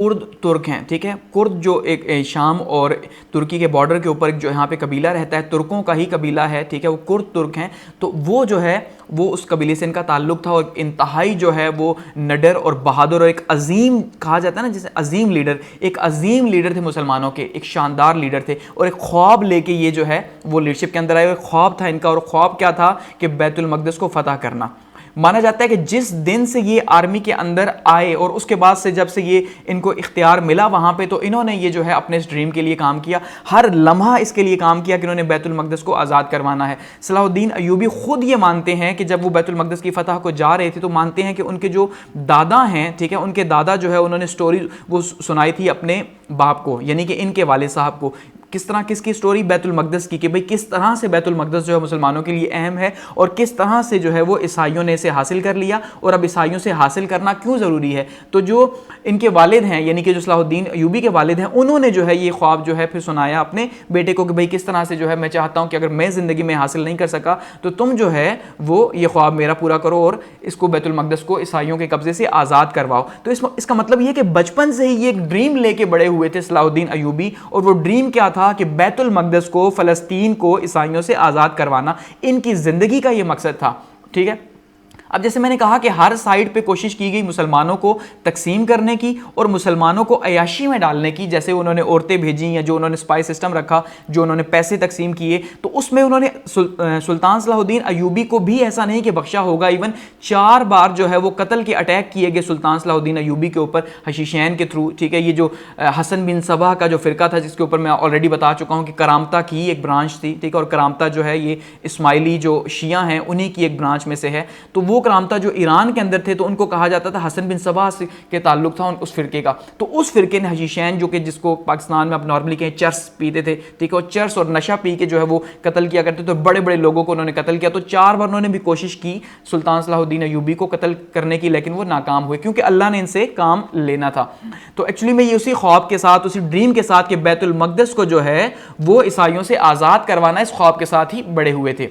Kurd तुर्क हैं, ठीक है। कुर्द जो एक शाम और तुर्की के बॉर्डर के ऊपर जो यहाँ पे कबीला रहता है, तुर्कों का ही कबीला है, ठीक है, वो कुर्द तुर्क हैं। तो वो जो है वो उस कबीले से इनका ताल्लुक था और इंतहाई जो है वो नडर और बहादुर और एक अजीम कहा जाता है ना, जैसे अजीम लीडर, एक अजीम लीडर थे मुसलमानों के, एक शानदार लीडर थे। और एक ख्वाब लेके ये जो है वो लीडरशिप के अंदर आए। ख्वाब था इनका, और ख्वाब क्या था कि बैतुल मक़दिस को फतह करना। माना जाता है कि जिस दिन से ये आर्मी के अंदर आए और उसके बाद से जब से ये इनको इख्तियार मिला वहां पे, तो इन्होंने ये जो है अपने इस ड्रीम के लिए काम किया, हर लम्हा इसके लिए काम किया कि इन्होंने बैतुल मक़दिस को आज़ाद करवाना है। सलाहुद्दीन अय्यूबी खुद ये मानते हैं कि जब वो बैतुल मक़दिस की फतह को जा रहे थे तो मानते हैं कि उनके जो दादा हैं, ठीक है, उनके दादा जो है उन्होंने स्टोरी वो सुनाई थी अपने बाप को, यानी कि इनके वालिद साहब को। किस तरह किसकी स्टोरी? बैतुल मक़दिस की, कि भाई किस तरह से बैतुल मक़दिस जो है मुसलमानों के लिए अहम है और किस तरह से जो है वो ईसाइयों ने इसे हासिल कर लिया और अब ईसाइयों से हासिल करना क्यों ज़रूरी है। तो जो इनके वालिद हैं, यानी कि जो सलाहुद्दीन अय्यूबी के वालिद हैं, उन्होंने जो है ये ख्वाब जो है फिर सुनाया अपने बेटे को कि भाई किस तरह से जो है मैं चाहता हूँ कि अगर मैं ज़िंदगी में हासिल नहीं कर सका तो तुम जो है वो ये ख्वाब मेरा पूरा करो और इसको बैतुल मक़दिस को ईसाइयों के कब्ज़े से आज़ाद करवाओ। तो इसका मतलब ये कि बचपन से ही ये एक ड्रीम लेके बड़े हुए थे सलाहुद्दीन अय्यूबी, और वो ड्रीम क्या था कि बैतुल मक़दिस को, फ़लस्तीन को ईसाइयों से आज़ाद करवाना इनकी ज़िंदगी का ये मकसद था, ठीक है। अब जैसे मैंने कहा कि हर साइड पे कोशिश की गई मुसलमानों को तकसीम करने की और मुसलमानों को अयाशी में डालने की, जैसे उन्होंने औरतें भेजी या जो उन्होंने स्पाई सिस्टम रखा, जो उन्होंने पैसे तकसीम किए, तो उसमें उन्होंने सुल्तान सलाहुद्दीन अय्यूबी को भी ऐसा नहीं कि बख्शा होगा। इवन 4 बार जो है वो कत्ल के अटैक किए गए सुल्तान सलाहुद्दीन अय्यूबी के ऊपर हशीशैन के थ्रू, ठीक है। ये जो हसन बिन सबा का जो फ़िरका था जिसके ऊपर मैं ऑलरेडी बता चुका हूँ कि करामता की एक ब्रांच थी, ठीक है, और करामता जो है ये इस्माइली जो शिया हैं उन्हीं की एक ब्रांच में से है। तो वो करामता जो ईरान के अंदर थे तो उनको कहा जाता था हसन बिन सबा के ताल्लुक था उस फिरके का। तो उस फिरके ने हशीशैन, जो कि जिसको पाकिस्तान में आप नॉर्मली कहें चर्स पीते थे, ठीक है, और चर्स और नशा पी के जो है वो कत्ल किया करते, तो बड़े बड़े लोगों को उन्होंने कत्ल किया। तो 4 बार उन्होंने भी कोशिश की सुल्तान सलाहुद्दीन अय्यूबी को कत्ल करने की, लेकिन वो नाकाम हुए क्योंकि अल्लाह ने इनसे काम लेना था। तो एक्चुअली में ये उसी ख्वाब के साथ, उसी ड्रीम के साथ कि बैतुल मक़दिस को जो है वो ईसाइयों से आज़ाद करवाना, इस ख्वाब के साथ ही बड़े हुए थे।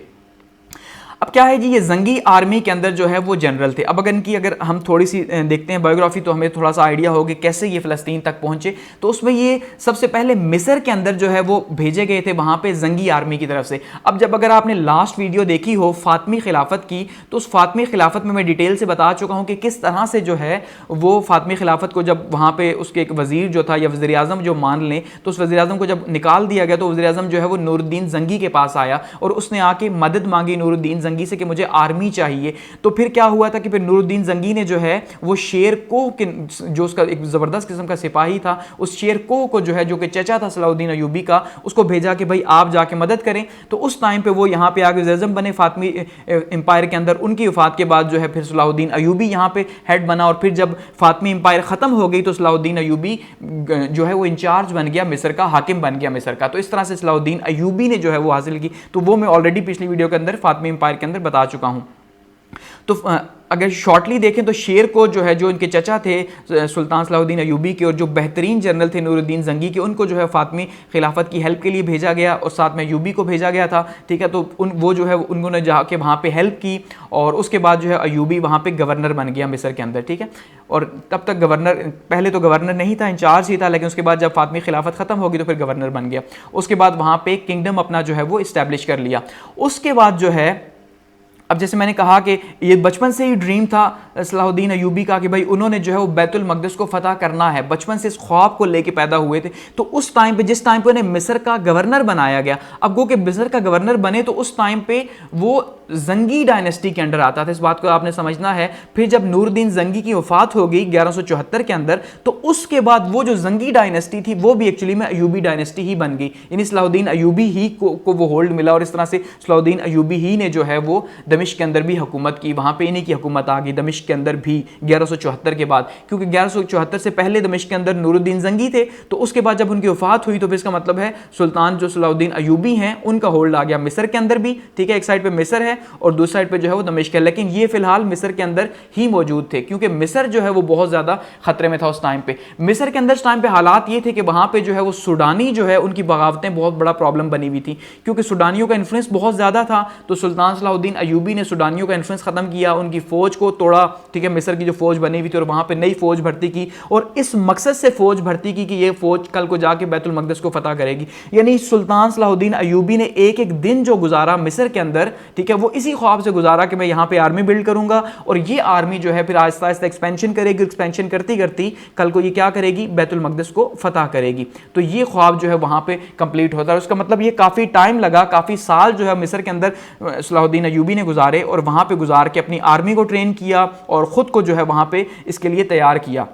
अब क्या है जी, ये जंगी आर्मी के अंदर जो है वो जनरल थे। अब अगर हम थोड़ी सी देखते हैं बायोग्राफी तो हमें थोड़ा सा आइडिया होगा कैसे ये फ़लस्तीन तक पहुंचे। तो उसमें ये सबसे पहले मिस्र के अंदर जो है वो भेजे गए थे, वहाँ पे जंगी आर्मी की तरफ से। अब अगर आपने लास्ट वीडियो देखी हो फ़ातिमी खिलाफत की, तो उस फ़ातिमी खिलाफत में मैं डिटेल से बता चुका हूँ कि किस तरह से जो है वो फ़ातिमी खिलाफत को जब वहाँ पर उसके एक वज़ीर जो था या वज़ीर आज़म जो मान लें, तो उस वज़ीर आज़म को जब निकाल दिया गया तो वज़ीर आज़म जो है वो नूरुद्दीन जंगी के पास आया और उसने आके मदद मांगी नूरुद्दीन जंगी से कि मुझे आर्मी चाहिए। तो फिर क्या हुआ था कि फिर नूरुद्दीन जंगी ने जो है वो शेर कोह के, जो उसका एक ज़बरदस्त किस्म का सिपाही था, उस शेर कोह को जो है, जो कि चचा था सलाहुद्दीन अय्यूबी का, उसको भेजा कि भाई आप जाके मदद करें। तो उस टाइम पे वो यहाँ पे आगे वज़ीर-ए-आज़म बने फातिमी एम्पायर के अंदर। उनकी वफ़ात के बाद जो है फिर सलाहुद्दीन अय्यूबी यहाँ पे हेड बना, और फिर जब फातिमी एम्पायर ख़त्म हो गई तो सलाहुद्दीन अय्यूबी जो है वो इंचार्ज बन गया मिस्र का, हाकिम बन गया मिस्र का। तो इस तरह से सलाहुद्दीन अय्यूबी ने जो है वो हासिल की। तो वो मैं ऑलरेडी पिछली वीडियो के अंदर फातिमी एम्पायर के अंदर बता चुका हूँ। तो अगर शॉर्टली देखें तो शेर को जो है, जो इनके चचा थे सुल्तान सलाहुद्दीन अय्यूबी के और जो बेहतरीन जनरल थे नूरुद्दीन जंगी के, उनको जो है फातिमी खिलाफत की हेल्प के लिए भेजा गया और साथ में अय्यूबी को भेजा गया था, ठीक है। तो वो जो है उन्होंने जाके वहाँ पे हेल्प की और उसके बाद जो है अय्यूबी वहाँ पे गवर्नर बन गया मिस्र के अंदर, ठीक है। और तब तक पहले तो गवर्नर नहीं था, इंचार्ज ही था, लेकिन उसके बाद जब फातिमी खिलाफत ख़त्म होगी तो फिर गवर्नर बन गया। उसके बाद वहाँ पर किंगडम अपना जो है वो इस्टेब्लिश कर लिया। उसके बाद जो है, अब जैसे मैंने कहा कि ये बचपन से ही ड्रीम था सलाहुद्दीन अय्यूबी का कि भाई उन्होंने जो है वो बैतुल मक़दिस को फ़तह करना है, बचपन से इस ख्वाब को लेके पैदा हुए थे। तो उस टाइम पे, जिस टाइम पे उन्हें मिस्र का गवर्नर बनाया गया, अब वो कि मिस्र का गवर्नर बने तो उस टाइम पे वो जंगी डायनेस्टी के अंडर आता था, इस बात को आपने समझना है। फिर जब नूरुद्दीन जंगी की वफ़ात हो गई 1174 के अंदर, तो उसके बाद वो जो जंगी डायनेस्टी थी वो भी एक्चुअली में अय्यूबी डायनेस्टी ही बन गई, यानी सलाहुद्दीन अय्यूबी ही को वो होल्ड मिला। और इस तरह से सलाहुद्दीन अय्यूबी ही ने जो है वो दमिश्क के अंदर भी हुकूमत की, वहाँ पे इन्हीं की हुकूमत आ गई दमिश्क के अंदर भी 1174 के बाद, क्योंकि 1174 से पहले दमिश्क के अंदर नूरुद्दीन जंगी थे। तो उसके बाद जब उनकी वफ़ात हुई तो फिर इसका मतलब है सुल्तान जो सलाहुद्दीन अय्यूबी हैं उनका होल्ड आ गया मिस्र के अंदर भी, ठीक है। एक साइड पे मिस्र है और दूसरी साइड पे जो है वो दमिश्क है, लेकिन ये फिलहाल मिस्र के अंदर ही मौजूद थे क्योंकि मिस्र जो है वो बहुत ज़्यादा खतरे में था उस टाइम पे। मिस्र के अंदर उस टाइम पे हालात ये थे कि वहाँ पे जो है वो सुडानी जो है उनकी बगावतें बहुत बड़ा प्रॉब्लम बनी हुई थी, क्योंकि सुडानियों का इन्फ्लुएंस बहुत ज़्यादा था। तो सुल्तान सलाहुद्दीन अय्यूबी अयूबी ने सूडानियों का इन्फ्लुएंस खत्म किया, उनकी फौज को तोड़ा, ठीक है, मिस्र की जो फौज बनी हुई थी और वहां पे नई फौज भर्ती की, और इस मकसद से फौज भर्ती की कि ये फौज कल को जाके बैतुल मकदस को फतह करेगी। यानी सुल्तान सलाहुद्दीन अयूबी ने एक एक दिन जो गुजारा मिस्र के अंदर, ठीक है, वो इसी ख्वाब से गुजारा कि मैं यहां पे आर्मी बिल्ड करूंगा और ये आर्मी जो है फिर आहिस्ता आहिस्ता एक्सपेंशन करेगी, एक्सपेंशन करती करती कल को ये क्या करेगी, बैतुल मकदस को फतह करेगी। तो ये ख्वाब जो है वहां पे कंप्लीट होता है। उसका मतलब ये काफी टाइम लगा, काफी साल जो है मिस्र के अंदर सलाहुद्दीन अयूबी ने गुजारे और वहां पे गुजार के अपनी आर्मी को ट्रेन किया और खुद को जो है वहां पे इसके लिए तैयार किया।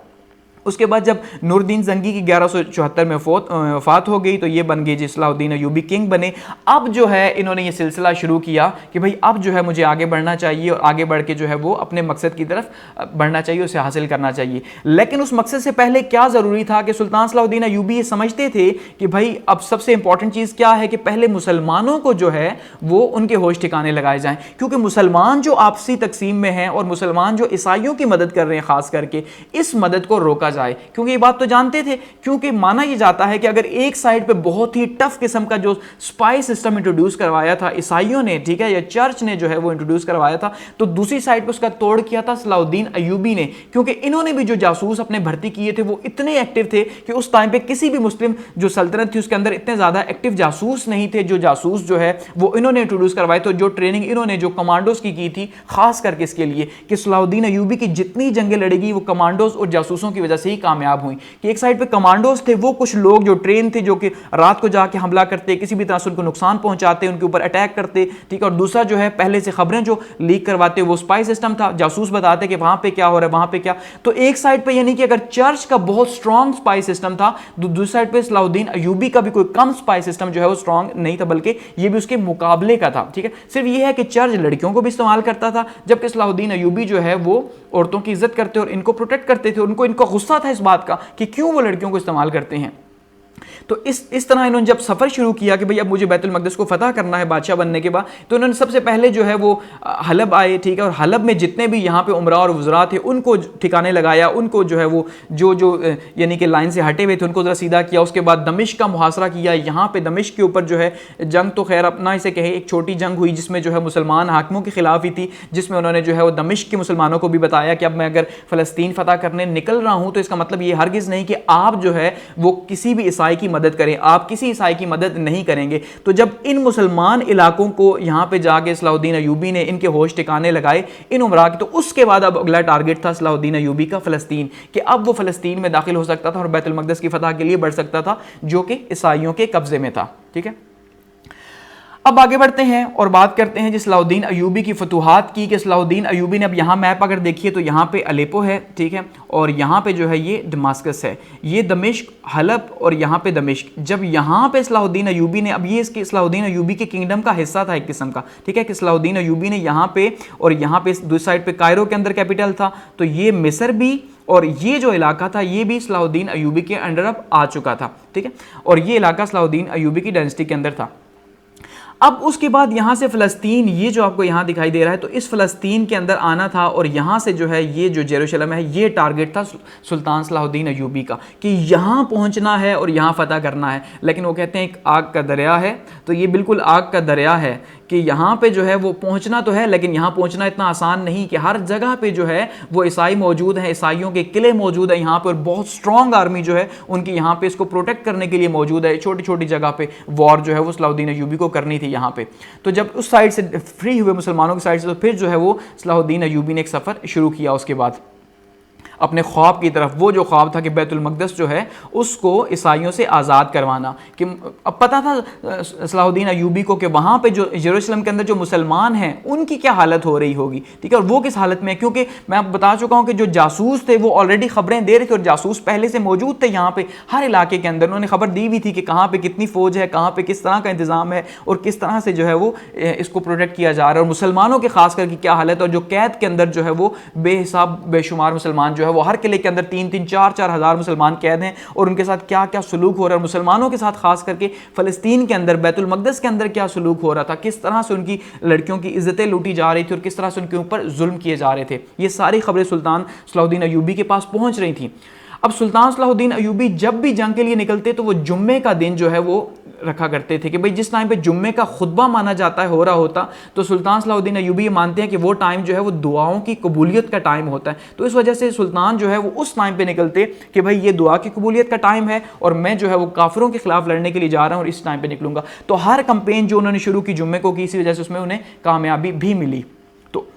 उसके बाद जब नूरुद्दीन जंगी की 1174 में वफात हो गई तो ये बन गए जी सलाहुद्दीन अयूबी किंग बने। अब जो है इन्होंने ये सिलसिला शुरू किया कि भाई अब जो है मुझे आगे बढ़ना चाहिए और आगे बढ़ के जो है वो अपने मकसद की तरफ बढ़ना चाहिए, उसे हासिल करना चाहिए। लेकिन उस मकसद से पहले क्या ज़रूरी था कि सुल्तान सलाहुद्दीन अयूबी ये समझते थे कि भाई अब सबसे इंपॉर्टेंट चीज़ क्या है कि पहले मुसलमानों को जो है वो उनके होश ठिकाने लगाए जाएं, क्योंकि मुसलमान जो आपसी तकसीम में हैं और मुसलमान जो ईसाइयों की मदद कर रहे हैं खास करके, इस मदद को रोका जाए। क्योंकि ये बात तो जानते थे, क्योंकि माना ये जाता है कि अगर एक साइड पे बहुत ही टफ किस्म का जो स्पाई सिस्टम इंट्रोड्यूस करवाया था ईसाइयों ने, ठीक है, या चर्च ने जो है वो इंट्रोड्यूस करवाया था, तो दूसरी साइड पे उसका तोड़ किया था सलाहुद्दीन अयूबी ने, क्योंकि इन्होंने भी जो जासूस अपने भर्ती किए थे वो इतने एक्टिव थे कि उस टाइम पे किसी भी मुस्लिम जो सल्तनत थी उसके अंदर इतने ज्यादा एक्टिव जासूस नहीं थे। जो जासूस जो है वो इन्होंने इंट्रोड्यूस करवाए, तो जो ट्रेनिंग इन्होंने जो कमांडोज की थी खास करके इसके लिए कि सलाहुद्दीन अयूबी की जितनी जंगें लड़ेगी वो कमांडोज और जासूसों की वजह से ही कामयाब हुई। कि एक साइड पे कमांडोज थे, वो कुछ लोग जो ट्रेन थे जो कि रात को जाके हमला करते, किसी भी तरह से उनको नुकसान पहुंचाते, उनके ऊपर अटैक करते, ठीक है, और दूसरा जो है पहले से खबरें जो लीक करवाते, वो स्पाई सिस्टम था, जासूस बताते कि वहां पे क्या हो रहा है, वहां पे क्या। तो एक साइड पे यानी कि अगर चर्च का बहुत स्ट्रॉन्ग स्पाई सिस्टम था, दूसरी साइड पे सलाहुद्दीन अयूबी का भी कोई कम स्पाई सिस्टम जो है वो स्ट्रॉन्ग नहीं था, बल्कि ये भी उसके मुकाबले का था। ठीक है, सिर्फ ये है कि चर्च लड़कियों को भी इस्तेमाल करता था, जबकि सलाहुद्दीन अयूबी जो है वो औरतों की इज्जत करते और इनको प्रोटेक्ट करते थे। इनको गुस्सा था इस बात का कि क्यों वो लड़कियों को इस्तेमाल करते हैं। तो इस तरह इन्होंने जब सफ़र शुरू किया कि भाई अब मुझे बैतुल मकदस को फतह करना है बादशाह बनने के बाद, तो इन्होंने सबसे पहले जो है वो हलब आए, ठीक है, और हलब में जितने भी यहाँ पे उमरा और वज़रा थे उनको ठिकाने लगाया, उनको जो है वो जो यानी कि लाइन से हटे हुए थे उनको ज़रा सीधा किया। उसके बाद दमिश्क का मुहासरा किया। यहाँ पे दमिश्क के ऊपर जो है जंग, तो खैर अपना इसे कहे एक छोटी जंग हुई जिसमें जो है मुसलमान हाकिमों के खिलाफ ही थी, जिसमें उन्होंने जो है वो दमिश्क के मुसलमानों को भी बताया कि अब मैं अगर फ़लस्तीन फतह करने निकल रहा हूँ तो इसका मतलब ये हरगिज़ नहीं कि आप जो है वो किसी भी ईसाई की मदद करें, आप किसी ईसाई की मदद नहीं करेंगे। तो जब इन मुसलमान इलाकों को यहाँ पे जाके सलाहुद्दीन अयूबी ने इनके होश ठिकाने लगाए इन उमरा के, तो उसके बाद अब अगला टारगेट था सलाहुद्दीन अयूबी का फ़लस्तीन, कि अब वो फ़लस्तीन में दाखिल हो सकता था और बैतुल मकदस की फतह के लिए बढ़ सकता था जो कि ईसाइयों के कब्जे में था। ठीक है, अब आगे बढ़ते हैं और बात करते हैं जी सलाहुद्दीन अयूबी की फतूहात की, कि सलाहुद्दीन अयूबी ने अब यहाँ मैप अगर देखिए तो यहाँ पे अलेपो है, ठीक है, और यहाँ पे जो है ये दमास्कस है, ये दमिश्क, हलब और यहाँ पे दमिश्क। जब यहाँ पे सलाहुद्दीन अयूबी ने, अब ये इसके सलाहुद्दीन अयूबी के किंगडम का हिस्सा था एक किस्म का, ठीक है, कि सलाहुद्दीन अयूबी ने यहाँ पे और यहाँ पे दूसरी साइड पे कायरो के अंदर कैपिटल था, तो ये मिस्र भी और ये जो इलाका था ये भी सलाहुद्दीन अयूबी के अंडर अब आ चुका था। ठीक है, और ये इलाका सलाहुद्दीन अयूबी की डायनेस्टी के अंदर था। अब उसके बाद यहाँ से फ़लस्तीन, ये जो आपको यहाँ दिखाई दे रहा है, तो इस फ़लस्तीन के अंदर आना था और यहाँ से जो है ये जो जेरूशलम है ये टारगेट था सुल्तान सलाहुद्दीन अयूबी का, कि यहाँ पहुँचना है और यहाँ फ़तह करना है। लेकिन वो कहते हैं एक आग का दरिया है, तो ये बिल्कुल आग का दरिया है कि यहाँ पे जो है वो पहुँचना तो है, लेकिन यहाँ पहुँचना इतना आसान नहीं कि हर जगह पे जो है वो ईसाई मौजूद हैं, ईसाइयों के किले मौजूद हैं यहाँ पे, और बहुत स्ट्रॉन्ग आर्मी जो है उनकी यहाँ पे इसको प्रोटेक्ट करने के लिए मौजूद है। छोटी छोटी जगह पे वॉर जो है वो सलाहुद्दीन अयूबी को करनी थी यहाँ पे। तो जब उस साइड से फ्री हुए मुसलमानों की साइड से, तो फिर जो है वो सलाहुद्दीन अयूबी ने एक सफ़र शुरू किया उसके बाद अपने ख्वाब की तरफ। वो जो ख्वाब था कि बैतुल मकदस जो है उसको ईसाइयों से आज़ाद करवाना, कि अब पता था सलाहुद्दीन अयूबी को कि वहाँ पे जो यरूशलेम के अंदर जो मुसलमान हैं उनकी क्या हालत हो रही होगी, ठीक है, और वो किस हालत में, क्योंकि मैं आपको बता चुका हूँ कि जो जासूस थे वो ऑलरेडी खबरें दे रहे थे और जासूस पहले से मौजूद थे यहाँ पे हर इलाके के अंदर। उन्होंने खबर दी हुई थी कि कहाँ पर कितनी फ़ौज है, कहाँ पर किस तरह का इंतज़ाम है और किस तरह से जो है वो इसको प्रोटेक्ट किया जा रहा है, और मुसलमानों के खास करके क्या हालत है, और जो कैद के अंदर जो है वो बेहिसाब बेशुमार मुसलमान जो है वो हर किले के अंदर 3-4 हज़ार मुसलमान कैद हैं, और उनके साथ क्या क्या सलूक हो रहा है, मुसलमानों के साथ खास करके फ़लस्तीन के अंदर बैतुल मकदस के अंदर क्या सलूक हो रहा था, किस तरह से उनकी लड़कियों की इज्जतें लूटी जा रही थी और किस तरह से उनके ऊपर जुल्म किए जा रहे थे। ये सारी खबरें सुल्तान सलाहुद्दीन अयूबी के पास पहुंच रही थी। अब सुल्तान सलाहुद्दीन अयूबी जब भी जंग के लिए निकलते तो वो जुम्मे का दिन जो है वो रखा करते थे कि भाई जिस टाइम पे जुम्मे का खुतबा माना जाता है हो रहा होता, तो सुल्तान सलाहुद्दीन अय्यूबी ये मानते हैं कि वो टाइम जो है वो दुआओं की कबूलियत का टाइम होता है। तो इस वजह से सुल्तान जो है वो उस टाइम पे निकलते कि भाई ये दुआ की कबूलियत का टाइम है और मैं जो है वो काफिरों के खिलाफ लड़ने के लिए जा रहा हूँ और इस टाइम पे निकलूंगा। तो हर कंपेन जो उन्होंने शुरू की जुम्मे को की, इसी वजह से उसमें उन्हें कामयाबी भी मिली। तो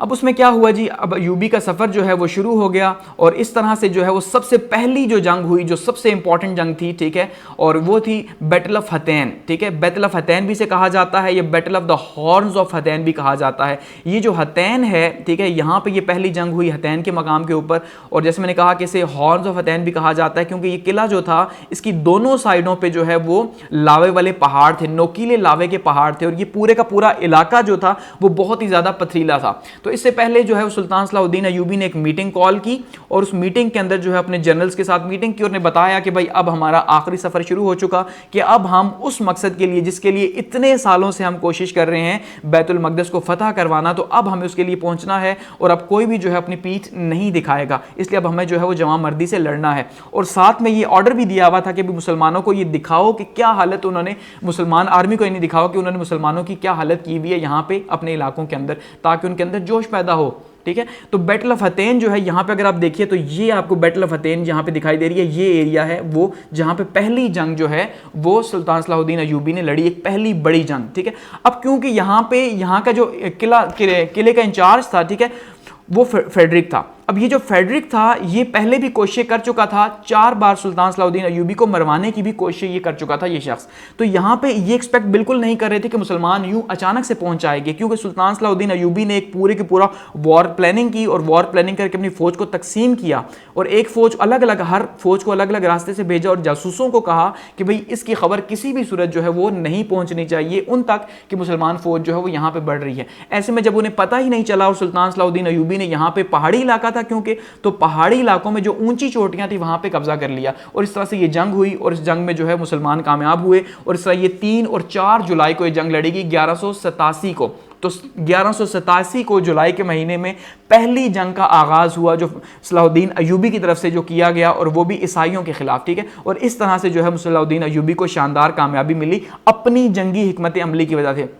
अब उसमें क्या हुआ जी, अब अय्यूबी का सफ़र जो है वो शुरू हो गया और इस तरह से जो है वो सबसे पहली जो जंग हुई, जो सबसे इंपॉर्टेंट जंग थी, ठीक है, और वो थी बैटल ऑफ हतैन, ठीक है। बैटल ऑफ हतैन भी से कहा जाता है, ये battle of the horns of Hattin भी कहा जाता है। ये जो हतैन है, ठीक है, यहाँ पे ये पहली जंग हुई हतैन के मकाम के ऊपर, और जैसे मैंने कहा कि इसे हॉर्न्स ऑफ हतैन भी कहा जाता है क्योंकि ये किला जो था इसकी दोनों साइडों पर जो है वो लावे वाले पहाड़ थे, नोकीले लावे के पहाड़ थे, और ये पूरे का पूरा इलाका जो था वो बहुत ही ज़्यादा पथरीला था। तो इससे पहले जो है सुल्तान सलाहुद्दीन अय्यूबी ने एक मीटिंग कॉल की और उस मीटिंग के अंदर जो है अपने जनरल्स के साथ मीटिंग की और ने बताया कि भाई अब हमारा आखिरी सफर शुरू हो चुका, कि अब हम उस मकसद के लिए जिसके लिए इतने सालों से हम कोशिश कर रहे हैं बैतुल मक़दस को फतह करवाना, तो अब हमें उसके लिए पहुंचना है और अब कोई भी जो है अपनी पीठ नहीं दिखाएगा, इसलिए अब हमें जो है वो जमा मर्दी से लड़ना है। और साथ में ये ऑर्डर भी दिया हुआ था कि मुसलमानों को ये दिखाओ कि क्या हालत उन्होंने, मुसलमान आर्मी को ये नहीं दिखाओ कि उन्होंने मुसलमानों की क्या हालत की हुई है यहाँ पे अपने इलाकों के अंदर, ताकि उनके अंदर जोश पैदा हो, ठीक है। तो बैटल ऑफ हतैन जो है यहाँ पे अगर आप देखिए तो ये आपको बैटल ऑफ हतैन यहाँ पे दिखाई दे रही है, ये एरिया है वो जहाँ पे पहली जंग जो है वो सुल्तान सलाहुद्दीन अय्यूबी ने लड़ी, एक पहली बड़ी जंग, ठीक है। अब क्योंकि यहाँ पे यहाँ का जो किले का इंचार्ज था, ठीक है, वो फेडरिक था। अब ये जो फेडरिक था ये पहले भी कोशिश कर चुका था, 4 बार सुल्तान सलाहुद्दीन अय्यूबी को मरवाने की भी कोशिश ये कर चुका था ये शख्स। तो यहाँ पे ये एक्सपेक्ट बिल्कुल नहीं कर रहे थे कि मुसलमान यूं अचानक से पहुंच जाएंगे, क्योंकि सुल्तान सलाहुद्दीन अय्यूबी ने एक पूरे की पूरा वॉर प्लानिंग की और वॉर प्लानिंग करके अपनी फौज को तकसीम किया और एक फौज अलग अलग, हर फौज को अलग अलग रास्ते से भेजा और जासूसों को कहा कि भाई इसकी खबर किसी भी सूरत जो है वो नहीं पहुंचनी चाहिए उन तक कि मुसलमान फौज जो है वो यहाँ पे बढ़ रही है। ऐसे में जब उन्हें पता ही नहीं चला और सुल्तान सलाहुद्दीन अय्यूबी ने यहाँ पे पहाड़ी इलाका था क्योंकि, तो पहाड़ी इलाकों में जो ऊंची चोटियां थी वहां पे कब्जा कर लिया और इस तरह से ये जंग हुई और इस जंग में जो है मुसलमान कामयाब हुए और इस तरह ये 3 और 4 जुलाई को ये जंग लड़ेगी 1187 को। तो 1187 को जुलाई के महीने में पहली जंग का आगाज हुआ जो सलाहुद्दीन अय्यूबी की तरफ से जो किया गया और वो भी ईसाइयों के खिलाफ, ठीक है। और इस तरह से जो है सलाहुद्दीन अय्यूबी को शानदार कामयाबी मिली अपनी जंगी हिकमत अमली की वजह से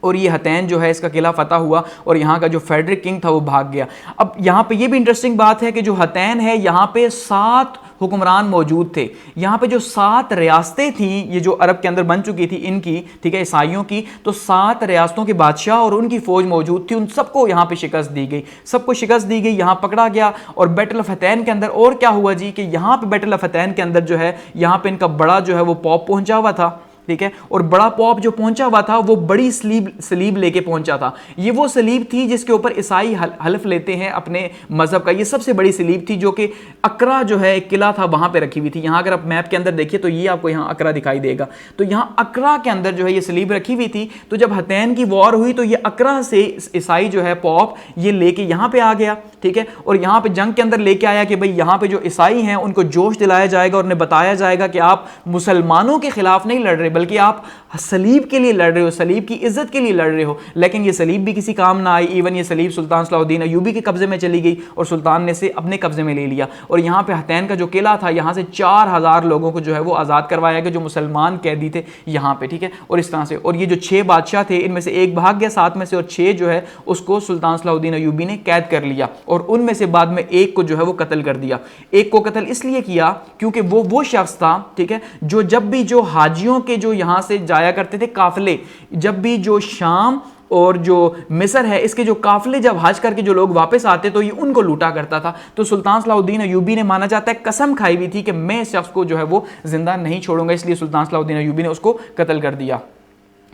और ये हतैन जो है इसका किला फतह हुआ और यहाँ का जो फेडरिक किंग था वो भाग गया। अब यहाँ पे ये भी इंटरेस्टिंग बात है कि जो हतैन है यहाँ पे 7 हुक्मरान मौजूद थे। यहाँ पे जो 7 रियासतें थी ये जो अरब के अंदर बन चुकी थी इनकी, ठीक है, ईसाइयों की, तो 7 रियासतों के बादशाह और उनकी फौज मौजूद थी, उन सबको यहाँ पे शिकस्त दी गई, सबको शिकस्त दी गई, यहाँ पकड़ा गया। और बैटल ऑफ हतैन के अंदर और क्या हुआ जी कि यहाँ पे बैटल ऑफ हतैन के अंदर जो है यहाँ पे इनका बड़ा जो है वो पॉप पहुंचा हुआ था, ठीक है, और बड़ा पॉप जो पहुंचा हुआ था वो बड़ी सलीब लेके पहुंचा था। ये वो सलीब थी जिसके ऊपर ईसाई हल्फ लेते हैं अपने मजहब का। ये सबसे बड़ी सलीब थी जो कि अकरा जो है एक किला था वहां पे रखी हुई थी। यहां अगर आप मैप के अंदर देखिए तो ये आपको यहां अकरा दिखाई देगा, तो यहां अकरा के अंदर जो है ये सलीब रखी हुई थी। तो जब हतैन की वॉर हुई तो ये अकरा से ईसाई जो है पॉप ये लेके यहां पे आ गया, ठीक है, और यहां पे जंग के अंदर लेके आया कि भाई यहां पे जो ईसाई हैं उनको जोश दिलाया जाएगा और उन्हें बताया जाएगा कि आप मुसलमानों के खिलाफ नहीं लड़ रहे बल्कि आप सलीब के लिए लड़ रहे हो, सलीब की इज्जत के लिए लड़ रहे हो। लेकिन ये सलीब भी किसी काम ना आई। इवन ये सलीब सुल्तान सलाहुद्दीन अय्यूबी के कब्जे में चली गई और सुल्तान ने इसे अपने कब्जे में ले लिया और यहाँ पे हतैन का जो किला था यहाँ से 4000 लोगों को जो है वो आज़ाद करवाया गया जो मुसलमान कैदी थे यहाँ पे, ठीक है। और इस तरह से, और ये जो 6 बादशाह थे इनमें से एक भाग गया 7 में से, और 6 जो है उसको सुल्तान सलाहुद्दीन अय्यूबी ने कैद कर लिया और उनमें से बाद में एक को जो है वो कत्ल कर दिया। एक को कत्ल इसलिए किया क्योंकि वो शख्स था, ठीक है, जो जब भी जो हाजियों के जो यहाँ से जाया करते थे काफिले, जब भी जो शाम और जो मिस्र है इसके जो काफिले जब हज करके जो लोग वापस आते तो ये उनको लूटा करता था। तो सुल्तान सलाहुद्दीन अय्यूबी ने माना जाता है कसम खाई हुई थी कि मैं इस शख्स को जो है वो जिंदा नहीं छोड़ूंगा, इसलिए सुल्तान सलाहुद्दीन अय्यूबी ने उसको कत्ल कर दिया,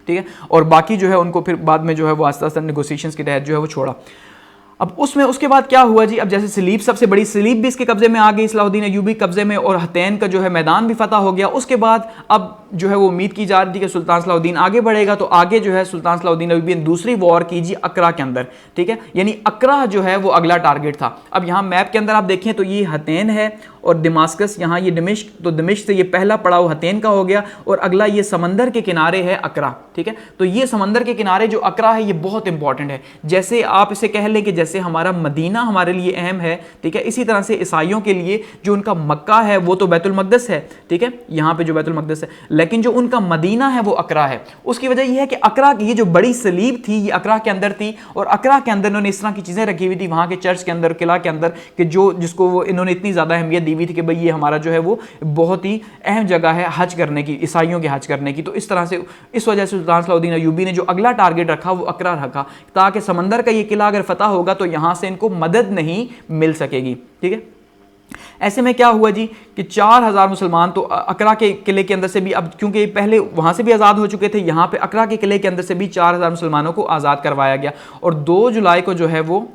ठीक है। और बाकी जो है उनको फिर बाद में जो है वो आस्ते आस्ते नेगोशिएशंस के तहत जो है वो छोड़ा। अब उसके बाद क्या हुआ जी, अब जैसे सलीब सबसे बड़ी सलीब भी इसके कब्जे में आ गई, सलाहुद्दीन अय्यूबी कब्जे में, और हतैन का जो है मैदान भी फतह हो गया। उसके बाद अब जो है वो उम्मीद की जा रही थी कि सुल्तान सलाहुद्दीन आगे बढ़ेगा, तो आगे जो है सुल्तान सलाहुद्दीन अय्यूबी ने दूसरी वॉर की जी अकरा के अंदर, ठीक है, यानी अकरा जो है वो अगला टारगेट था। अब यहाँ मैप के अंदर आप देखें तो ये हतैन है और दमास्कस यहाँ ये दमिश्क, तो दमिश्क से ये पहला पड़ाव हतेन का हो गया और अगला ये समंदर के किनारे है अकरा। ठीक है, तो ये समंदर के किनारे जो अकरा है ये बहुत इंपॉर्टेंट है। जैसे आप इसे कह लें कि जैसे हमारा मदीना हमारे लिए अहम है, ठीक है, इसी तरह से ईसाइयों के लिए जो उनका मक्का है वो तो बैतुल मक़दस है, ठीक है, यहाँ पे जो बैतुल मक़दस है, लेकिन जो उनका मदीना है वो अकरा है। उसकी वजह यह है कि अकरा की ये जो बड़ी सलीब थी ये अकरा के अंदर थी और अकरा के अंदर इन्होंने इस तरह की चीज़ें रखी हुई थी वहाँ के चर्च के अंदर, किला के अंदर, कि जो जिसको वो इन्होंने इतनी ज़्यादा अहमियत दी हुई थी कि भाई ये हमारा जो है वो बहुत ही अहम जगह है हज करने की, ईसाइयों के हज करने की। तो इस तरह से इस वजह से सुल्तान सलाहुद्दीन अय्यूबी ने जो अगला टारगेट रखा वो अकरा रखा, ताकि समंदर का ये किला अगर फतह होगा तो यहाँ से इनको मदद नहीं मिल सकेगी। ठीक है, ऐसे में क्या हुआ जी कि 4000 मुसलमान तो अकरा के किले के अंदर से भी, अब क्योंकि पहले वहाँ से भी आज़ाद हो चुके थे, यहाँ पे अकरा के किले के अंदर से भी 4000 मुसलमानों को आज़ाद करवाया गया और 2 जुलाई को जो है वो,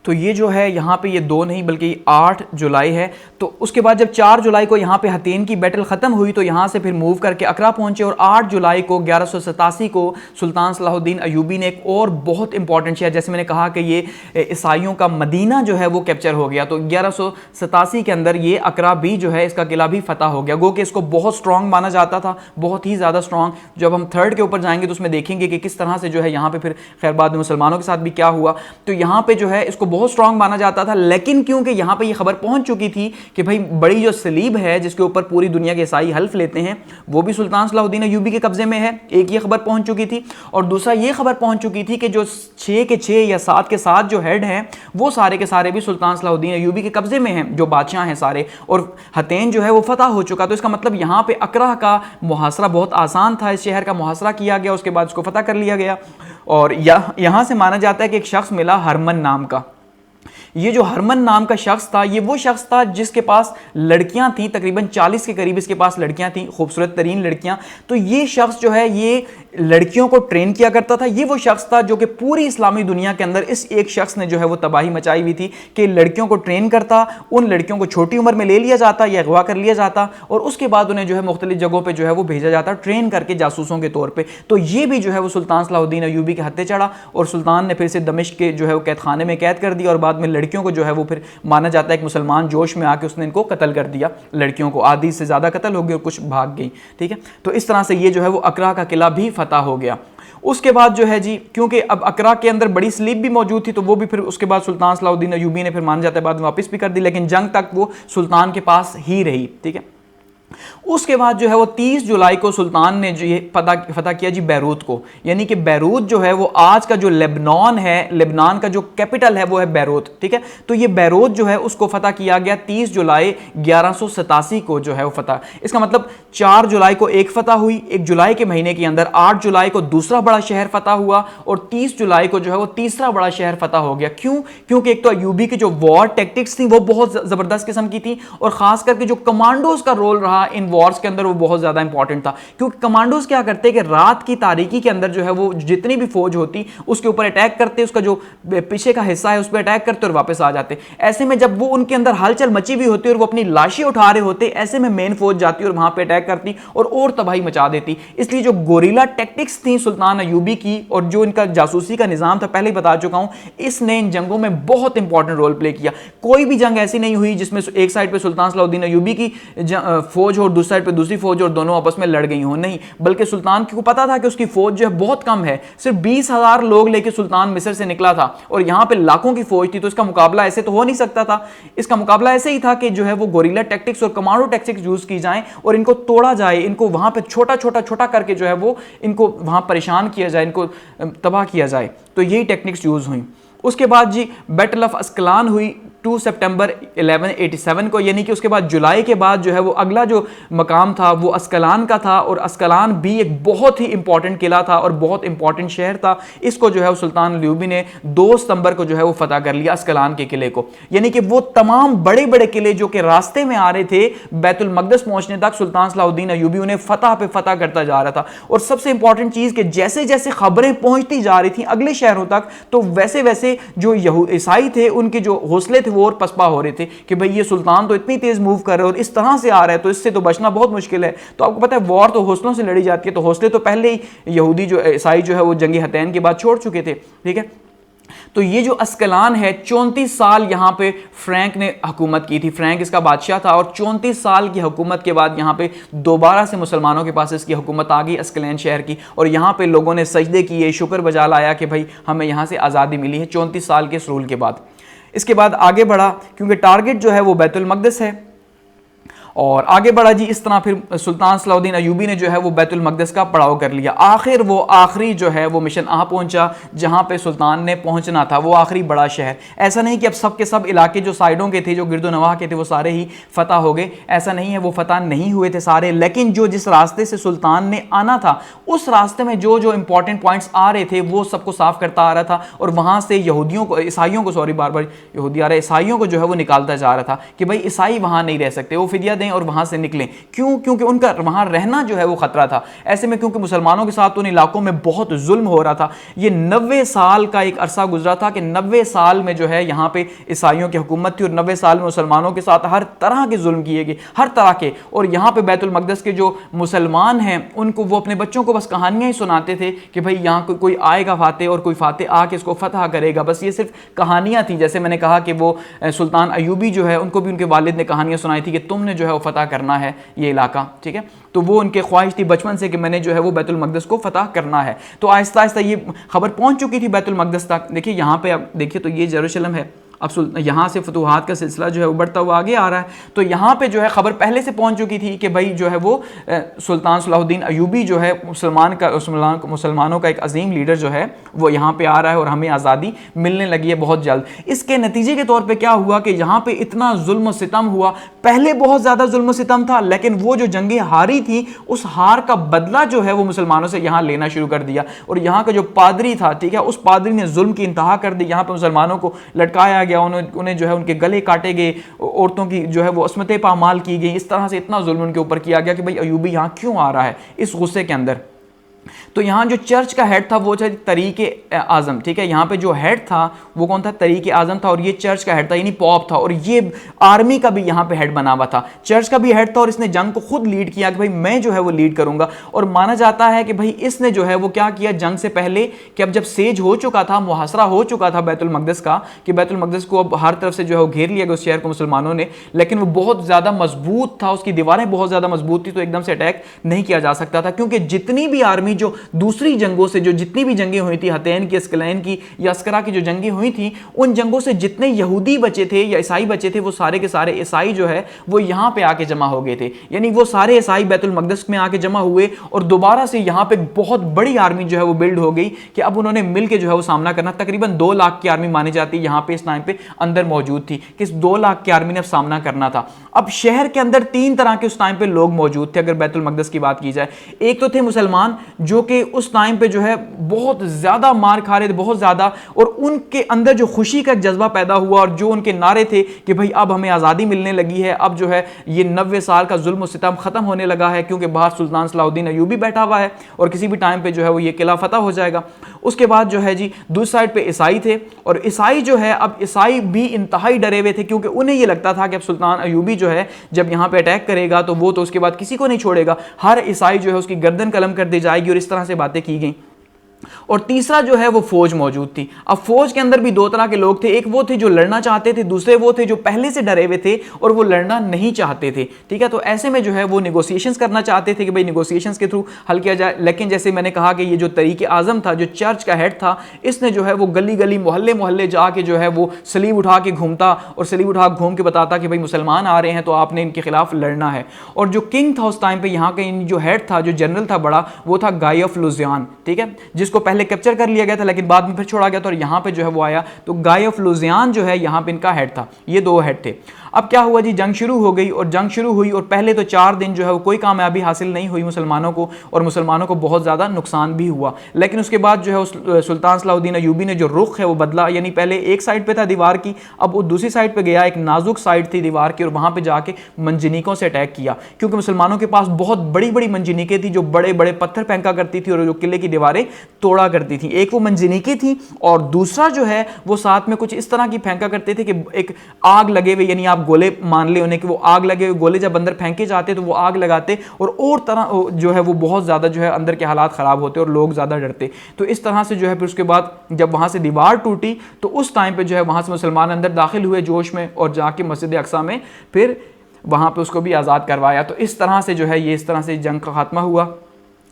तो ये जो है यहाँ पे ये 2 नहीं बल्कि 8 जुलाई है। तो उसके बाद जब 4 जुलाई को यहाँ पे हतेन की बैटल ख़त्म हुई तो यहाँ से फिर मूव करके अकरा पहुँचे और 8 जुलाई को 1187 को सुल्तान सलाहुद्दीन अय्यूबी ने एक और बहुत इंपॉर्टेंट शहर, जैसे मैंने कहा कि ये ईसाइयों का मदीना जो है वो कैप्चर हो गया, तो 1187 के अंदर ये अकरा भी जो है इसका किला भी फतह हो गया। गो कि इसको बहुत स्ट्रॉन्ग माना जाता था, बहुत ही ज़्यादा स्ट्रॉन्ग। जब हम 3rd के ऊपर जाएंगे तो उसमें देखेंगे कि किस तरह से जो है यहाँ पे फिर खैर बाद में मुसलमानों के साथ भी क्या हुआ। तो यहाँ पे जो है इसको बहुत स्ट्रॉन्ग माना जाता था, लेकिन क्योंकि यहाँ पे ये खबर पहुंच चुकी थी कि भाई बड़ी जो सलीब है जिसके ऊपर पूरी दुनिया के ईसाई हल्फ लेते हैं वो भी सुल्तान सलाहुद्दीन अय्यूबी के कब्जे में है, एक ये खबर पहुंच चुकी थी और दूसरा ये खबर पहुंच चुकी थी कि जो 6 के 6 या 7 के 7 जो हेड हैं वो सारे के सारे भी सुल्तान सलाहुद्दीन अय्यूबी के कब्जे में हैं, जो बादशाह हैं सारे, और हतेन जो है वो फतह हो चुका। तो इसका मतलब यहाँ पे अकरा का मुहासरा बहुत आसान था, इस शहर का मुहासरा किया गया, उसके बाद इसको फतह कर लिया गया। और यहाँ से माना जाता है कि एक शख्स मिला हरमन नाम का। ये जो हरमन नाम का शख्स था ये वो शख्स था जिसके पास लड़कियां थी, तकरीबन 40 के करीब इसके पास लड़कियां थी, खूबसूरत तरीन लड़कियां। तो ये शख्स जो है ये लड़कियों को ट्रेन किया करता था। ये वो शख्स था जो कि पूरी इस्लामी दुनिया के अंदर इस एक शख्स ने जो है वो तबाही मचाई हुई थी कि लड़कियों को ट्रेन करता, उन लड़कियों को छोटी उम्र में ले लिया जाता या अगवा कर लिया जाता और उसके बाद उन्हें जो है मुख्तलिफ जगहों पर जो है वो भेजा जाता ट्रेन करके जासूसों के तौर पर। तो ये भी जो है वो सुल्तान सलाहुद्दीन अय्यूबी के हत्थे चढ़ा और सुल्तान ने फिर से दमिश्क के जो है वो कैद खाने में कैद कर दिया और बाद में लड़कियों को जो है वो फिर माना जाता है कि मुसलमान जोश में आके उसने इनको कत्ल कर दिया, लड़कियों को आधी से ज़्यादा कत्ल हो गई और कुछ भाग गई। ठीक है, तो इस तरह से ये जो है वो अकरा का किला भी फतह हो गया। उसके बाद जो है जी, क्योंकि अब अकरा के अंदर बड़ी स्लीप भी मौजूद थी तो वो भी फिर उसके बाद सुल्तान सलाहुद्दीन अय्यूबी ने फिर माना जाता है बाद में वापस भी कर दी, लेकिन जंग तक वो सुल्तान के पास ही रही। ठीक है, उसके बाद जो है वो 30 जुलाई को सुल्तान ने जो ये फतह किया जी बैरूत को, यानी कि बैरूत जो है वो आज का जो लेबनान है, लेबनान का जो कैपिटल है वो है बैरूत। ठीक है, तो ये बैरूत जो है उसको फतह किया गया 30 जुलाई 1187 को जो है वो फतह। इसका मतलब 4 जुलाई को एक फतह हुई, 1 जुलाई के महीने के अंदर 8 जुलाई को दूसरा बड़ा शहर फतह हुआ और 30 जुलाई को जो है वो तीसरा बड़ा शहर फतह हो गया। क्यों? क्योंकि एक तो अय्यूबी की जो वॉर टैक्टिक्स थी वो बहुत जबरदस्त किस्म की थी और खास करके जो कमांडोज का रोल रहा इन वॉर्स के अंदर वो बहुत ज्यादा इंपॉर्टेंट था, क्योंकि कमांडोज क्या करते कि रात की तारीकी के अंदर जो है वो जितनी भी फौज होती उसके ऊपर अटैक करते, उसका जो पीछे का हिस्सा है उस पर अटैक करते और वापस आ जाते। ऐसे में जब वो उनके अंदर हलचल मची हुई होती और वो अपनी लाशें उठा रहे होते, ऐसे में मेन फौज जाती और वहां पे अटैक करती और तबाही मचा देती। इसलिए जो गोरिल्ला टैक्टिक्स थी सुल्तान अय्यूबी की और जो इनका जासूसी का निजाम था, पहले ही बता चुका हूं, इसने इन जंगों में बहुत इंपॉर्टेंट रोल प्ले किया। कोई भी जंग ऐसी नहीं हुई जिसमें एक साइड पे सुल्तान सलाहुद्दीन अय्यूबी की फौज हो, दूसरी साइड पे दूसरी फौज और दोनों आपस में लड़ गई हो, नहीं, बल्कि सुल्तान को पता था कि उसकी फौज जो है बहुत कम है, सिर्फ 20,000 लोग लेके सुल्तान मिस्र से निकला था और यहां पे लाखों की फौज थी। तो इसका मुकाबला ऐसे तो हो नहीं सकता था, इसका मुकाबला ऐसे ही था कि जो है वो गोरिल्ला टैक्टिक्स और कमांडो टैक्टिक्स यूज की जाए और इनको तोड़ा जाए, इनको वहां पे छोटा छोटा छोटा करके जो है वो इनको वहां परेशान किया जाए, इनको तबाह किया जाए। तो यही टेक्निक्स यूज हुई। उसके बाद जी बैटल ऑफ अस्कलान हुई 2 सितंबर 1187 को, यानी कि उसके बाद जुलाई के बाद जो है वो अगला जो मकाम था वो अस्कलान का था और अस्कलान भी एक बहुत ही इंपॉर्टेंट किला था और बहुत इंपॉर्टेंट शहर था। इसको जो है वो सुल्तान अय्यूबी ने 2 सितंबर को जो है वो फतह कर लिया अस्कलान के किले को, यानी कि वो तमाम बड़े बड़े किले जो कि रास्ते में आ रहे थे बैतुल मक़दस पहुंचने तक, सुल्तान सलाहुद्दीन अय्यूबी उन्हें फतह पे फतह करता जा रहा था। और सबसे इंपॉर्टेंट चीज कि जैसे जैसे खबरें पहुंचती जा रही थी अगले शहरों तक, तो वैसे वैसे जो ईसाई थे उनके जो हौसले थे वो और पसपा हो रहे थे कि भाई ये सुल्तान तो इतनी तेज मूव कर रहे हैं और इस तरह से आ रहा है तो इससे तो बचना बहुत मुश्किल है। तो आपको पता है वॉर तो हौसलों से लड़ी जाती है, तो हौसले तो पहले ही यहूदी जो ईसाई जो है वो जंगी हतैन के बाद छोड़ चुके थे। ठीक है, तो ये जो अस्कलान है 34 साल यहाँ पे फ्रैंक ने हुकूमत की थी। फ्रैंक इसका बादशाह था और 34 साल की हुकूमत के बाद यहाँ पे दोबारा से मुसलमानों के पास इसकी हुकूमत आ गई अस्कलान शहर की, और यहाँ पे लोगों ने सजदे किए, शुक्र बजा लाया कि भाई हमें यहाँ से आज़ादी मिली है 34 साल के इस रूल के बाद। इसके बाद आगे बढ़ा, क्योंकि टारगेट जो है वो बैतुल मक़दिस है, और आगे बढ़ा जी। इस तरह फिर सुल्तान सलाहुद्दीन अयूबी ने जो है वो बैतुल मक़दिस का पड़ाव कर लिया। आखिर वो आखिरी जो है वो मिशन आ पहुंचा जहां पे सुल्तान ने पहुंचना था, वो आखिरी बड़ा शहर। ऐसा नहीं कि अब सब के सब इलाके जो साइडों के थे, जो गिरदो नवाह के थे, वो सारे ही फतह हो गए, ऐसा नहीं है, वो फतह नहीं हुए थे सारे। लेकिन जो जिस रास्ते से सुल्तान ने आना था उस रास्ते में जो जो इंपॉर्टेंट पॉइंट्स आ रहे थे वो सबको साफ करता आ रहा था, और वहां से यहूदियों को, ईसाइयों को, सॉरी बार बार यहूदी आ रहा है, ईसाइयों को जो है वो निकालता जा रहा था कि भाई ईसाई वहां नहीं रह सकते, वो फिदिया दें और वहां से निकलें। क्यों? क्योंकि उनका वहां रहना जो है वो खतरा था। ऐसे में क्योंकि मुसलमानों के साथ उन इलाकों में बहुत जुल्म हो रहा था। ये 90 साल का एक अरसा गुजरा था कि 90 साल में जो है यहाँ पे ईसाइयों की हुकूमत थी, और 90 साल में मुसलमानों के साथ हर तरह के जुल्म किए गए, हर तरह के। और यहाँ पे बैतुल मक़दिस के जो मुसलमान हैं उनको, वो अपने बच्चों को बस कहानियां ही सुनाते थे कि भाई यहाँ कोई आएगा फाते, और कोई फाते आके इसको फतह करेगा। बस ये सिर्फ कहानियां थी। जैसे मैंने कहा कि वो सुल्तान अयूबी जो है उनको भी उनके वालिद ने कहानियां सुनाई थी कि तुमने जो है वो फतह करना है ये इलाका, ठीक है। तो वो उनके ख्वाहिश थी बचपन से कि मैंने जो है वो बैतुल मक़दिस को फतह करना है। तो आहिस्ता आहिस्ता ये खबर पहुंच चुकी थी बैतुल मक़दिस तक। देखिए यहाँ पे आप देखिए तो ये जेरूशलम है। अब यहाँ से फतूहात का सिलसिला जो है वो बढ़ता हुआ आगे आ रहा है। तो यहाँ पे जो है खबर पहले से पहुँच चुकी थी कि भाई जो है वो सुल्तान सलाहुद्दीन अयूबी जो है मुसलमानों का एक अजीम लीडर जो है वो यहाँ पे आ रहा है, और हमें आज़ादी मिलने लगी है बहुत जल्द। इसके नतीजे के तौर पे क्या हुआ कि यहाँ पे इतना जुल्म सितम हुआ। पहले बहुत ज़्यादा जुल्म सितम था, लेकिन वो जो जंगें हारी थी उस हार का बदला जो है वो मुसलमानों से यहाँ लेना शुरू कर दिया। और यहाँ का जो पादरी था, ठीक है, उस पादरी ने जुल्म की इंतहा कर दी। यहाँ पे मुसलमानों को लटकाया गया, उन्हें जो है उनके गले काटे गए, औरतों की जो है वो अस्मतें पामाल की गई। इस तरह से इतना जुल्म उनके ऊपर किया गया कि भाई अयूबी यहाँ क्यों आ रहा है इस गुस्से के अंदर। तो यहाँ जो चर्च का हेड था वो था तरीके आज़म, ठीक है। यहाँ पे जो हेड था वो कौन था? तरीके आज़म था, और ये चर्च का हेड था, यानी पॉप था। और ये आर्मी का भी यहाँ पे हेड बना हुआ था, चर्च का भी हेड था, और इसने जंग को खुद लीड किया कि भाई मैं जो है वो लीड करूंगा। और माना जाता है कि भाई इसने जो है वो क्या किया जंग से पहले, कि अब जब सेज हो चुका था, मुहासरा हो चुका था बैतुल मक़दिस का, कि बैतुल मक़दिस को अब हर तरफ से जो है वो घेर लिया गया उस शहर को मुसलमानों ने, लेकिन वो बहुत ज़्यादा मजबूत था, उसकी दीवारें बहुत ज़्यादा मजबूत थी, तो एकदम से अटैक नहीं किया जा सकता था। क्योंकि जितनी भी आर्मी जो दूसरी जंगों से, जो जितनी भी जंगें हुई थी, हतैन की, अस्कलैन की या अस्करा की जो जंगें हुई थी, उन जंगों से जितने यहूदी बचे थे या ईसाई बचे थे, वो सारे के सारे ईसाई जो है वो यहाँ पे आके जमा हो गए थे। यानी वो सारे ईसाई बैतुल मक़दिस में आके जमा हुए, और दोबारा से यहाँ पे बहुत बड़ी आर्मी जो है वो बिल्ड हो गई कि अब उन्होंने मिलकर जो है वो सामना करना। तकरीबन 2 लाख की आर्मी मानी जाती है यहाँ पे इस टाइम पे अंदर मौजूद थी, कि इस 2 लाख की आर्मी ने अब सामना करना था। अब शहर के अंदर 3 तरह के उस टाइम पे लोग मौजूद थे। अगर बैतुल मक़दिस की बात की जाए, एक तो थे मुसलमान जो कि उस टाइम पे जो है बहुत ज्यादा मार खा रहे थे, बहुत ज्यादा, और उनके अंदर जो खुशी का जज्बा पैदा हुआ, और जो उनके नारे थे कि भाई अब हमें आज़ादी मिलने लगी है, अब जो है ये 90 साल का जुल्म सितम खत्म होने लगा है, क्योंकि बाहर सुल्तान सलाहुद्दीन अयूबी बैठा हुआ है और किसी भी टाइम पे जो है वो ये किला फतह हो जाएगा। उसके बाद जो है जी दूसरी साइड पे ईसाई थे, और ईसाई जो है, अब ईसाई भी इंतहाई डरे हुए थे, क्योंकि उन्हें ये लगता था कि अब सुल्तान अयूबी जो है जब यहाँ पे अटैक करेगा तो वो तो उसके बाद किसी को नहीं छोड़ेगा, हर ईसाई जो है उसकी गर्दन कलम कर दी जाएगी, और इस तरह से बातें की गई। और तीसरा जो है वो फौज मौजूद थी। अब फौज के अंदर भी 2 तरह के लोग थे, एक वो थे जो लड़ना चाहते थे, दूसरे वो थे जो पहले से डरे हुए थे और वो लड़ना नहीं चाहते थे, ठीक है। तो ऐसे में जो है वो निगोशिएशंस करना चाहते थे कि भाई निगोशिएशंस के थ्रू हल किया जाए। लेकिन जैसे मैंने कहा कि ये जो तरीके आज़म था, जो चर्च का हेड था, इसने जो है वो गली गली मोहल्ले मोहल्ले जाके जो है वो सलीब उठा के घूमता, और सलीब उठा घूम के बताता कि भाई मुसलमान आ रहे हैं तो आपने इनके खिलाफ लड़ना है। और जो किंग था उस टाइम पे, यहाँ का जो हेड था, जो जनरल था बड़ा, वो था गाय ऑफ लुजियान, ठीक है, जिसको पहले कैप्चर कर लिया गया था लेकिन बाद में फिर छोड़ा गया था, और यहाँ पे जो है वो आया। तो गाय ऑफ लुजियान जो है यहाँ पे इनका हेड था। ये 2 हेड थे। अब क्या हुआ जी, जंग शुरू हो गई, और जंग शुरू हुई और पहले तो 4 दिन जो है वो कोई कामयाबी हासिल नहीं हुई मुसलमानों को, और मुसलमानों को बहुत ज़्यादा नुकसान भी हुआ। लेकिन उसके बाद जो है उस सुल्तान सलाहुद्दीन अयूबी ने जो रुख है वो बदला, यानी पहले एक साइड पे था दीवार की, अब वो दूसरी साइड पे गया, एक नाजुक साइड थी दीवार की, और वहाँ पे जाके मंजनीकों से अटैक किया, क्योंकि मुसलमानों के पास बहुत बड़ी बड़ी मंजनीकें थी जो बड़े बड़े पत्थर फेंका करती थी और जो किले की दीवारें तोड़ा करती थी। एक वो मंजनीकें थी, और दूसरा जो है वो साथ में कुछ इस तरह की फेंका करते थे कि एक आग लगे हुए, यानी आप गोले मान ले उन्हें कि वो आग लगे हुए गोले जब अंदर फेंके जाते तो वो आग लगाते और तरह जो है वो बहुत ज़्यादा जो है अंदर के हालात ख़राब होते और लोग ज़्यादा डरते। तो इस तरह से जो है फिर उसके बाद जब वहाँ से दीवार टूटी तो उस टाइम पे जो है वहाँ से मुसलमान अंदर दाखिल हुए जोश में और जाके मस्जिद अक्सा में फिर वहाँ पे उसको भी आज़ाद करवाया। तो इस तरह से जो है ये इस तरह से जंग का खात्मा हुआ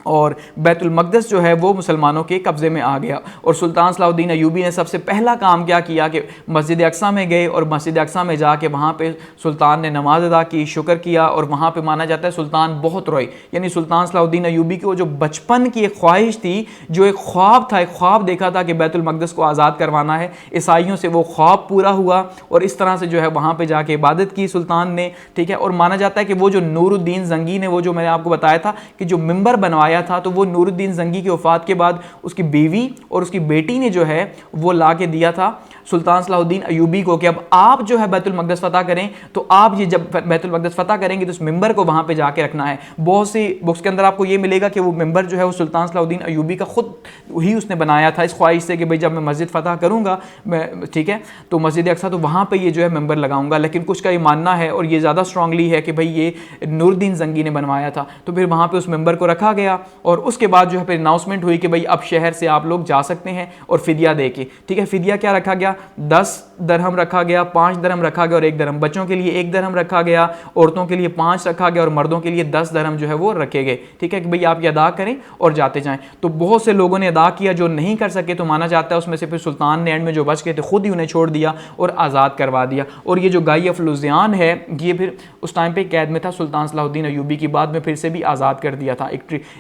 और बैतुल मक़दस जो है वो मुसलमानों के कब्ज़े में आ गया। और सुल्तान सलाहुद्दीन अय्यूबी ने सबसे पहला काम क्या किया कि मस्जिद अक्सा में गए और मस्जिद अक्सा में जाके वहाँ पे सुल्तान ने नमाज अदा की, शुक्र किया और वहाँ पे माना जाता है सुल्तान बहुत रोए। यानी सुल्तान सलाहुद्दीन अय्यूबी की वो जो बचपन की एक ख्वाहिश थी, जो एक ख्वाब था, एक ख्वाब देखा था कि बैतुल मक़दस को आज़ाद करवाना है ईसाइयों से, वो ख्वाब पूरा हुआ और इस तरह से जो है वहाँ पर जाके इबादत की सुल्तान ने, ठीक है। और माना जाता है कि वो जो नूरुद्दीन ज़ंगी ने, वो जो मैंने आपको बताया था कि जो मिंबर बनवाया था, तो वो नूरुद्दीन ज़ंगी की वफ़ात के बाद उसकी बीवी और उसकी बेटी ने जो है वो ला के दिया था सुल्तान सलाहुद्दीन अय्यूबी को कि अब आप जो है बैतुल मक़दस फ़तह करें, तो आप ये जब बैतुल मक़दस फ़तह करेंगे तो उस मिंबर को वहाँ पे जाके रखना है। बहुत सी बुक्स के अंदर आपको ये मिलेगा कि वो मिंबर जो है वो सुल्तान सलाहुद्दीन अय्यूबी का खुद ही उसने बनाया था इस ख्वाहिश से कि भाई जब मैं मस्जिद फ़तह करूँगा मैं, ठीक है, तो मस्जिद अक्सा तो वहाँ पर ये जो है मिंबर लगाऊंगा। लेकिन कुछ का ये मानना है और ये ज़्यादा स्ट्रांगली है कि भाई ये नूरुद्दीन ज़ंगी ने बनवाया था। तो फिर वहाँ पर उस मिंबर को रखा गया और उसके बाद जो है फिर अनाउंसमेंट हुई कि भाई अब शहर से आप लोग जा सकते हैं और फिदिया दे के, ठीक है। फिदिया क्या रखा गया? 10 दरहम रखा गया, 5 दरहम रखा गया और 1 दरहम। बच्चों के लिए 1 दरहम रखा गया, औरतों के लिए 5 रखा गया और मर्दों के लिए 10 दरहम जो है वो रखे गए, ठीक है, कि भाई आप ये अदा करें और जाते जाएं। तो बहुत से लोगों ने अदा किया, जो नहीं कर सके तो माना जाता है उसमें से फिर सुल्तान ने एंड में जो बच गए थे खुद ही उन्हें छोड़ दिया और आज़ाद करवा दिया। और ये जो गाई ऑफ लुज़ियान है ये फिर उस टाइम पे कैद में था सुल्तान सलाहुद्दीन अय्यूबी की, बाद में फिर से भी आज़ाद कर दिया था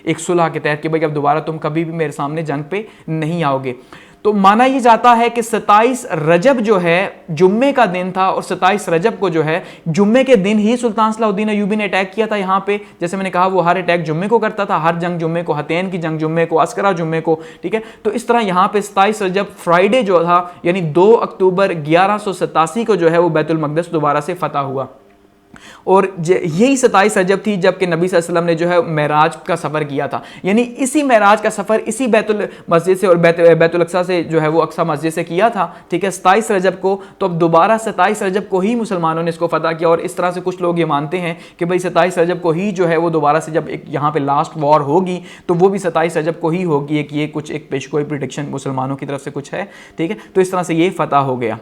एक सुलह के तहत कि भाई अब दोबारा तुम कभी भी मेरे सामने जंग पे नहीं आओगे। तो माना यह जाता है कि 27 रजब जो है जुम्मे का दिन था और 27 रजब को जो है जुम्मे के दिन ही सुल्तान सलाहुद्दीन अय्यूबी ने अटैक किया था यहाँ पे। जैसे मैंने कहा वो हर अटैक जुम्मे को करता था, हर जंग जुम्मे को, हतैन की जंग जुम्मे को, अस्करा जुम्मे को, ठीक है। तो इस तरह यहाँ पे 27 रजब फ्राइडे जो था यानी 2 अक्टूबर 1187 को जो है वो बैतुल मक़दस दोबारा से फतह हुआ। और यही 27 रजब थी जबकि नबी सल्लल्लाहु अलैहि वसल्लम ने जो है मेराज का सफ़र किया था। यानी इसी मेराज का सफ़र इसी बैतुल मस्जिद से और बैतुल अक्सा से जो है वो अक्सा मस्जिद से किया था, ठीक है, 27 रजब को। तो अब दोबारा 27 रजब को ही मुसलमानों ने इसको फतह किया। और इस तरह से कुछ लोग ये मानते हैं कि भाई 27 रजब को ही जो है वो दोबारा से जब एक यहाँ पे लास्ट वॉर होगी तो वो भी 27 रजब को ही होगी। एक ये कुछ एक पेशगोई प्रिडिक्शन मुसलमानों की तरफ से कुछ है, ठीक है। तो इस तरह से ये फतह हो गया।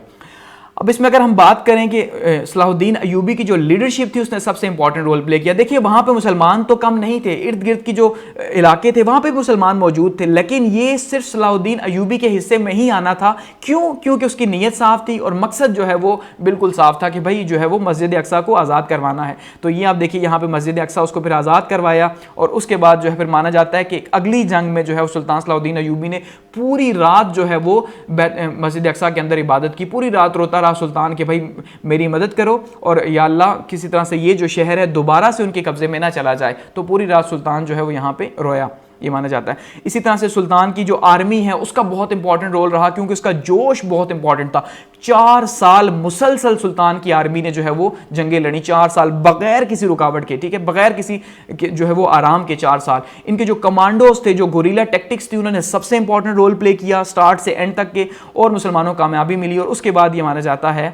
अब इसमें अगर हम बात करें कि सलाहुद्दीन अय्यूबी की जो लीडरशिप थी उसने सबसे इंपॉर्टेंट रोल प्ले किया। देखिए वहाँ पे मुसलमान तो कम नहीं थे, इर्द गिर्द की जो इलाके थे वहाँ पे मुसलमान मौजूद थे, लेकिन ये सिर्फ सलाहुद्दीन अय्यूबी के हिस्से में ही आना था। क्यों? क्योंकि उसकी नीयत साफ थी और मकसद जो है वो बिल्कुल साफ था कि भाई जो है वो मस्जिद अक्सा को आज़ाद करवाना है। तो ये आप देखिए यहाँ पर मस्जिद अक्सा उसको फिर आज़ाद करवाया और उसके बाद जो है फिर माना जाता है कि अगली जंग में जो है सुल्तान सलाहुद्दीन अय्यूबी ने पूरी रात जो है वो मस्जिद अक्सा के अंदर इबादत की। पूरी रात रोता रहा सुल्तान कि भाई मेरी मदद करो और या अल्लाह किसी तरह से ये जो शहर है दोबारा से उनके कब्जे में ना चला जाए। तो पूरी रात सुल्तान जो है वो यहाँ पे रोया, ये माना जाता है। इसी तरह से सुल्तान की जो आर्मी है उसका बहुत इंपॉर्टेंट रोल रहा क्योंकि उसका जोश बहुत इंपॉर्टेंट था। 4 साल मुसलसल सुल्तान की आर्मी ने जो है वो जंगें लड़ी, 4 साल बगैर किसी रुकावट के, ठीक है, बगैर किसी जो है वो आराम के 4 साल। इनके जो कमांडोज थे, जो गोरिल्ला टैक्टिक्स थी, उन्होंने सबसे इंपॉर्टेंट रोल प्ले किया स्टार्ट से एंड तक के और मुसलमानों को कामयाबी मिली। और उसके बाद ये माना जाता है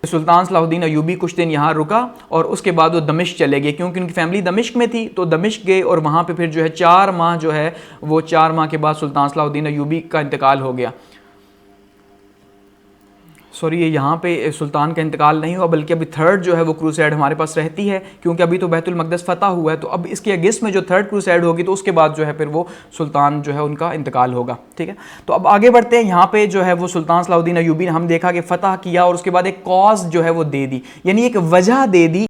सुल्तान सलाहुद्दीन अय्यूबी कुछ दिन यहाँ रुका और उसके बाद वो दमिश्क चले गए क्योंकि उनकी फैमिली दमिश्क में थी। तो दमिश्क गए और वहाँ पे फिर जो है 4 माह जो है वो 4 माह के बाद सुल्तान सलाहुद्दीन अय्यूबी का इंतकाल हो गया। सॉरी, ये यहाँ पे सुल्तान का इंतकाल नहीं हुआ बल्कि अभी थर्ड जो है वो क्रूसेड हमारे पास रहती है क्योंकि अभी तो बैतुल मक़दस फतह हुआ है। तो अब इसके अगेंस्ट में जो थर्ड क्रूसेड होगी तो उसके बाद जो है फिर वो सुल्तान जो है उनका इंतकाल होगा, ठीक है। तो अब आगे बढ़ते हैं। यहाँ पे जो है वो सुल्तान सलाहुद्दीन अय्यूबी ने हम देखा कि फतह किया और उसके बाद एक कॉज जो है वो दे दी, यानी एक वजह दे दी